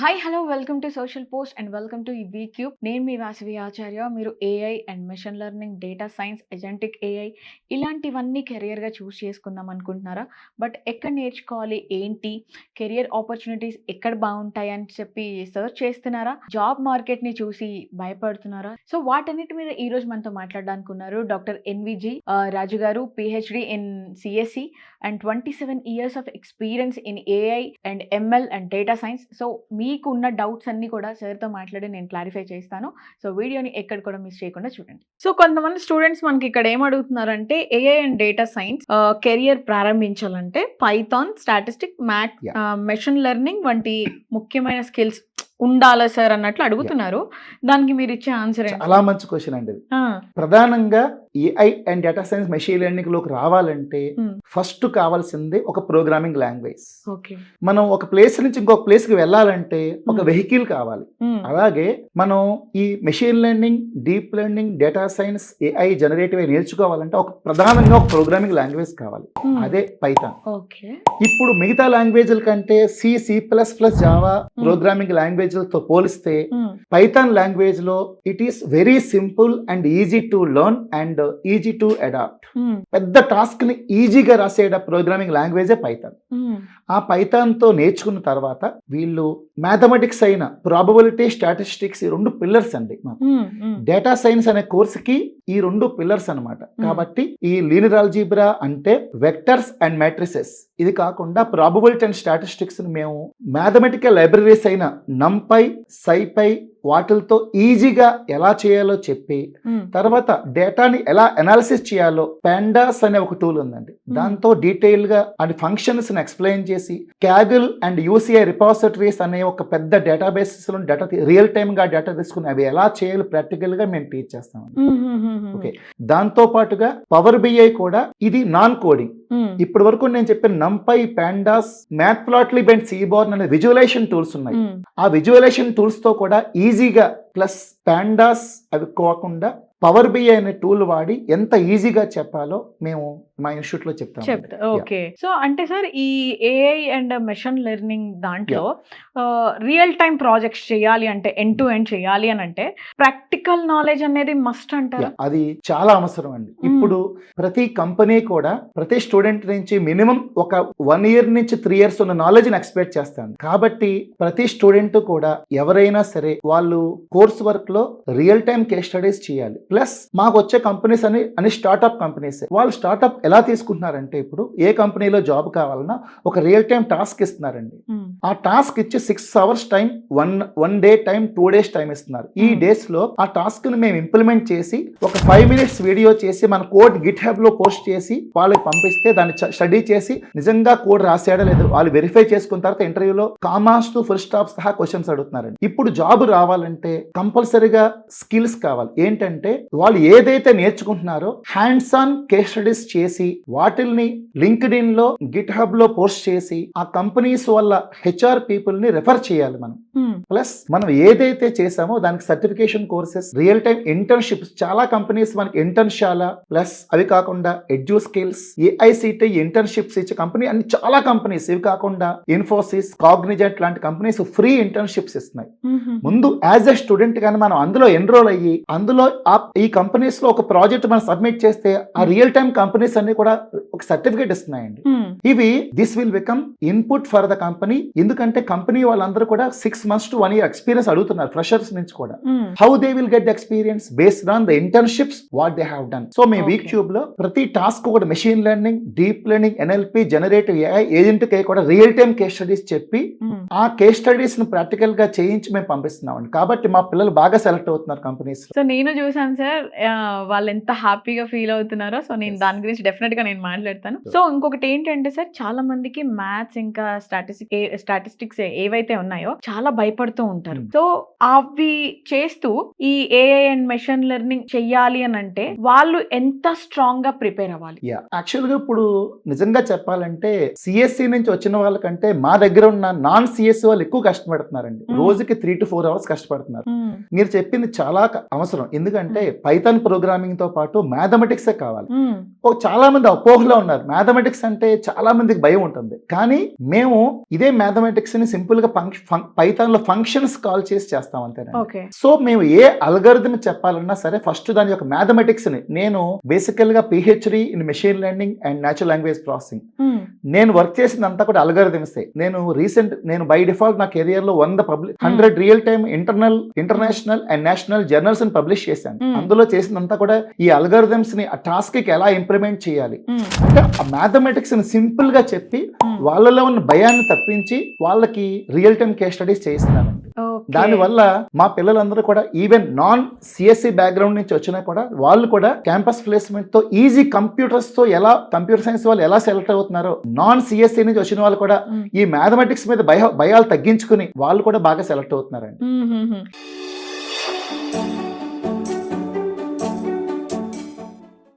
Hi hello welcome to social post and welcome to E cube. నేను మీ వాసవి ఆచార్య. మీరు AI and machine learning, data science, agentic AI ఇలాంటివన్నీ కెరియర్గా చూస్ చేసుకుందాం అనుకుంటున్నారా? బట్ ఎక్కడ నేర్చుకోవాలి, ఏంటి కెరియర్ ఆపర్చునిటీస్ ఎక్కడ బాగుంటాయి అని చెప్పి సర్చ్ చేస్తున్నారా? జాబ్ మార్కెట్ని చూసి భయపడుతున్నారా? సో వాటన్నిటి మీద ఈరోజు మనతో మాట్లాడడానికి ఉన్నారు డాక్టర్ ఎన్విజి రాజు గారు, PhD in CSC and 27 years of experience in AI and ML and data science. So మీకు ఉన్న డౌట్స్ అన్ని కూడా సార్తో మాట్లాడి నేను క్లారిఫై చేస్తాను. సో వీడియోని ఎక్కడ కూడా మిస్ చేయకుండా చూడండి. సో కొంతమంది స్టూడెంట్స్ మనకి ఇక్కడ ఏం అడుగుతున్నారంటే AI and data science career ప్రారంభించాలంటే Python, statistic, math, machine learning వంటి ముఖ్యమైన స్కిల్స్ ఉండాలా సార్ అన్నట్లు అడుగుతున్నారు. దానికి మీరు ఇచ్చే ఆన్సర్ చాలా మంచి క్వశ్చన్ అండి. ప్రధానంగా AI and data science, machine learning లోకి రావాలంటే ఫస్ట్ కావాల్సింది ఒక ప్రోగ్రామింగ్ లాంగ్వేజ్. మనం ఒక ప్లేస్ నుంచి ఇంకొక ప్లేస్ కి వెళ్ళాలంటే ఒక వెహికల్ కావాలి. అలాగే మనం ఈ machine learning, deep learning, data science, AI, generative నేర్చుకోవాలంటే ఒక ప్రధానంగా ఒక ప్రోగ్రామింగ్ లాంగ్వేజ్ కావాలి. అదే పైథాన్. ఇప్పుడు మిగతా లాంగ్వేజ్ల కంటే C plus plus, Java programming language తో పోలిస్తే పైథాన్ లాంగ్వేజ్ లో it is very simple and easy to learn and easy to adapt. పెద్ద టాస్క్ ని ఈజీగా రాసే ప్రోగ్రామింగ్ లాంగ్వేజే పైథాన్. ఆ పైథాన్ తో నేర్చుకున్న తర్వాత వీళ్ళు మ్యాథమెటిక్స్ అయిన ప్రాబబిలిటీ, స్టాటిస్టిక్స్, ఈ రెండు పిల్లర్స్ అండి. డేటా సైన్స్ అనే కోర్సుకి ఈ రెండు పిల్లర్స్ అన్నమాట. కాబట్టి ఈ లీనియర్ ఆల్జీబ్రా అంటే వెక్టర్స్ అండ్ మ్యాట్రిసెస్, ఇది కాకుండా ప్రాబబిలిటీ అండ్ స్టాటిస్టిక్స్ మేము మ్యాథమెటికల్ లైబ్రరీస్ అయిన నంపై, సైపై వాటితో ఈజీగా ఎలా చేయాలో చెప్పి తర్వాత డేటాని ఎలా అనాలిసిస్ చేయాలో పాండాస్ అనే ఒక టూల్ ఉందండి. దాంతో డీటెయిల్ గా అండ్ ఫంక్షన్స్ ఎక్స్ప్లెయిన్ చేసి క్యాగిల్ అండ్ యూసీఐ రిపాజిటరీస్ అనే ఒక పెద్ద డేటాబేసెస్ లో డేటా రియల్ టైమ్ గా డేటా తీసుకుని అవి ఎలా చేయాలో ప్రాక్టికల్ గా మేము టీచ్ చేస్తాం. ఓకే, దాంతో పాటుగా పవర్ బిఐ కూడా ఇది నాన్ కోడింగ్. ఇప్పటి వరకు నేను చెప్పిన NumPy, Pandas, matplotlib and Seaborn అనే విజువలైజేషన్ టూల్స్ ఉన్నాయి. ఆ విజువలైజేషన్ టూల్స్ తో కూడా ఈజీగా ప్లస్ పాండాస్ అవి కాకుండా పవర్ బిఐ అనే టూల్ వాడి ఎంత ఈజీగా చెప్పాలో మేము మా ఇన్స్టిట్యూట్ లో చెప్తాం. ఓకే, సో అంటే సార్ ఈ ఏఐ అండ్ మెషిన్ లెర్నింగ్ దాంట్లో రియల్ టైం ప్రాజెక్ట్స్ చేయాలి అంటే, ఎండ్ టు ఎండ్ చేయాలి అని అంటే ప్రాక్టికల్ నాలెడ్జ్ అనేది మస్ట్ అంటారు. అది చాలా అవసరం అండి. ఇప్పుడు ప్రతి కంపెనీ కూడా ప్రతి స్టూడెంట్ నుంచి మినిమం ఒక 1 year నుంచి 3 years ఉన్న నాలెడ్జ్ ని ఎక్స్పెక్ట్ చేస్తాను. కాబట్టి ప్రతి స్టూడెంట్ కూడా ఎవరైనా సరే వాళ్ళు కోర్స్ వర్క్ లో రియల్ టైం కేస్ స్టడీస్ చేయాలి. ప్లస్ మాకు వచ్చే కంపెనీస్ అని స్టార్ట్అప్ కంపెనీస్. వాళ్ళు స్టార్ట్అప్ ఎలా తీసుకుంటున్నారంటే, ఇప్పుడు ఏ కంపెనీలో జాబ్ కావాలన్నా ఒక రియల్ టైం టాస్క్ ఇస్తున్నారండి. ఆ టాస్క్ ఇచ్చి 6 hours time, 1 day time, 2 days time ఇస్తున్నారు. ఈ డేస్ లో ఆ టాస్క్ ని మేము ఇంప్లిమెంట్ చేసి ఒక 5 minutes వీడియో చేసి మన కోడ్ గిట్ హబ్ లో పోస్ట్ చేసి వాళ్ళకి పంపిస్తే దాన్ని స్టడీ చేసి నిజంగా కోడ్ రాసాడా లేదు వాళ్ళు వెరిఫై చేసుకున్న తర్వాత ఇంటర్వ్యూలో కామాస్ టు ఫుల్ స్టాప్ సహా క్వశ్చన్స్ అడుగుతున్నారండి. ఇప్పుడు జాబ్ రావాలంటే కంపల్సరీగా స్కిల్స్ కావాలి. ఏంటంటే వాళ్ళు ఏదైతే నేర్చుకుంటున్నారో హ్యాండ్స్ ఆన్ కేస్ స్టడీస్ చేసి వాటిల్ని లింక్డ్ఇన్ లో, గిట్ హబ్ లో పోస్ట్ చేసి ఆ కంపెనీస్ వల్ల హెచ్ఆర్ పీపుల్ ని రెఫర్ చేయాలి మనం. ప్లస్ మనం ఏదైతే చేసామో దానికి certification courses, real time internships, చాలా కంపెనీస్ మనకి ఇంటర్న్షాలా, ప్లస్ అవి కాకుండా ఎడ్యూ స్కిల్స్, ఏఐసిటి ఇంటర్న్షిప్స్ ఇచ్చే కంపెనీ అన్ని చాలా కంపెనీస్. ఇవి కాకుండా ఇన్ఫోసిస్, కాగ్నిజెంట్ లాంటి కంపెనీస్ ఫ్రీ ఇంటర్న్షిప్స్ ఇస్తున్నాయి. ముందు యాజ్ ఎ స్టూడెంట్ గానీ మనం అందులో ఎన్రోల్ అయ్యి అందులో ఈ కంపెనీస్ లో ఒక ప్రాజెక్ట్ మనం సబ్మిట్ చేస్తే ఆ రియల్ టైమ్ కంపెనీస్ అన్ని కూడా ఒక సర్టిఫికేట్ ఇస్తున్నాయండి. ఇవి this will become input for the company. ఎందుకంటే కంపెనీ వాళ్ళందరూ కూడా 6 months to 1 year ఎక్స్పీరియన్స్ అడుగుతున్నారు ఫ్రెషర్స్ నుంచి కూడా. How they will get the experience based on the internships what they have done. So మీ వీక్ ట్యూబ్ లో ప్రతి టాస్క్ కూడా machine learning, deep learning, NLP, generative AI, agentic కూడా రియల్ టైమ్ కేస్ స్టడీస్ చెప్పి ఆ కేస్ స్టడీస్ ను ప్రాక్టికల్ గా చేయించి మేము పంపిస్తున్నాం. కాబట్టి మా పిల్లలు బాగా సెలెక్ట్ అవుతున్నారు కంపెనీస్. సో నేను చూసాను సార్, వాళ్ళు ఎంత హ్యాపీగా ఫీల్ అవుతున్నారో. సో నేను దాని గురించి డెఫినెట్ గా నేను మాట్లాడతాను. సో ఇంకొకటి ఏంటంటే సార్, చాలా మందికి మ్యాథ్స్ ఇంకా స్టాటిస్టిక్స్ ఏవైతే ఉన్నాయో చాలా భయపడుతూ ఉంటారు. సో అవి చేస్తూ ఈ ఏఐ అండ్ మెషిన్ లెర్నింగ్ చెయ్యాలి అని అంటే వాళ్ళు ఎంత స్ట్రాంగ్ గా ప్రిపేర్ అవ్వాలి? యాక్చువల్ గా ఇప్పుడు నిజంగా చెప్పాలంటే సిఎస్సి నుంచి వచ్చిన వాళ్ళకంటే మా దగ్గర ఉన్న నాన్ సిఎస్సి వాళ్ళు ఎక్కువ కష్టపడుతున్నారండి. రోజుకి 3 to 4 hours కష్టపడుతున్నారు. మీరు చెప్పింది చాలా అవసరం. ఎందుకంటే ఏంటంటే పైథాన్ ప్రోగ్రామింగ్ తో పాటు మ్యాథమెటిక్స్ కావాలి. చాలా మంది అపోహలో ఉన్నారు, మ్యాథమెటిక్స్ అంటే చాలా మందికి భయం ఉంటుంది. కానీ మేము ఇదే మ్యాథమెటిక్స్ ని సింపుల్ గా పైథాన్ లో ఫంక్షన్స్ కాల్ చేసి చేస్తాం అంతేనండి. ఓకే. సో మేము ఏ అల్గరిథం చెప్పాలన్నా సరే ఫస్ట్ దాని యొక్క మ్యాథమెటిక్స్ ని, నేను బేసికల్ గా PhD in machine learning and natural language processing, నేను వర్క్ చేసిందంతా కూడా అల్గరిథమ్సే. నేను బై డిఫాల్ట్ నా కెరియర్ లో 100 real time international and national journals ని పబ్లిష్ చేశాను. అందులో చేసినంతా కూడా ఈ అల్గరిథమ్స్ ని ఆ టాస్క్ కి ఎలా ఇంప్లిమెంట్ చేయాలి అంటే ఆ మ్యాథమెటిక్స్ ని సింపుల్ గా చెప్పి వాళ్ళలో ఉన్న భయాన్ని తప్పించి వాళ్ళకి రియల్ టైమ్ కేస్ స్టడీస్ చేయిస్తున్నానండి. దానివల్ల మా పిల్లలందరూ కూడా ఈవెన్ నాన్ సిఎస్సి బ్యాక్గ్రౌండ్ నుంచి వచ్చినా కూడా వాళ్ళు కూడా క్యాంపస్ ప్లేస్మెంట్ తో ఈజీ కంప్యూటర్ సైన్స్ వాళ్ళు ఎలా సెలెక్ట్ అవుతున్నారో, నాన్ సిఎస్సి నుంచి వచ్చిన వాళ్ళు కూడా ఈ మ్యాథమెటిక్స్ మీద భయాలు తగ్గించుకుని వాళ్ళు కూడా బాగా సెలెక్ట్ అవుతున్నారండి.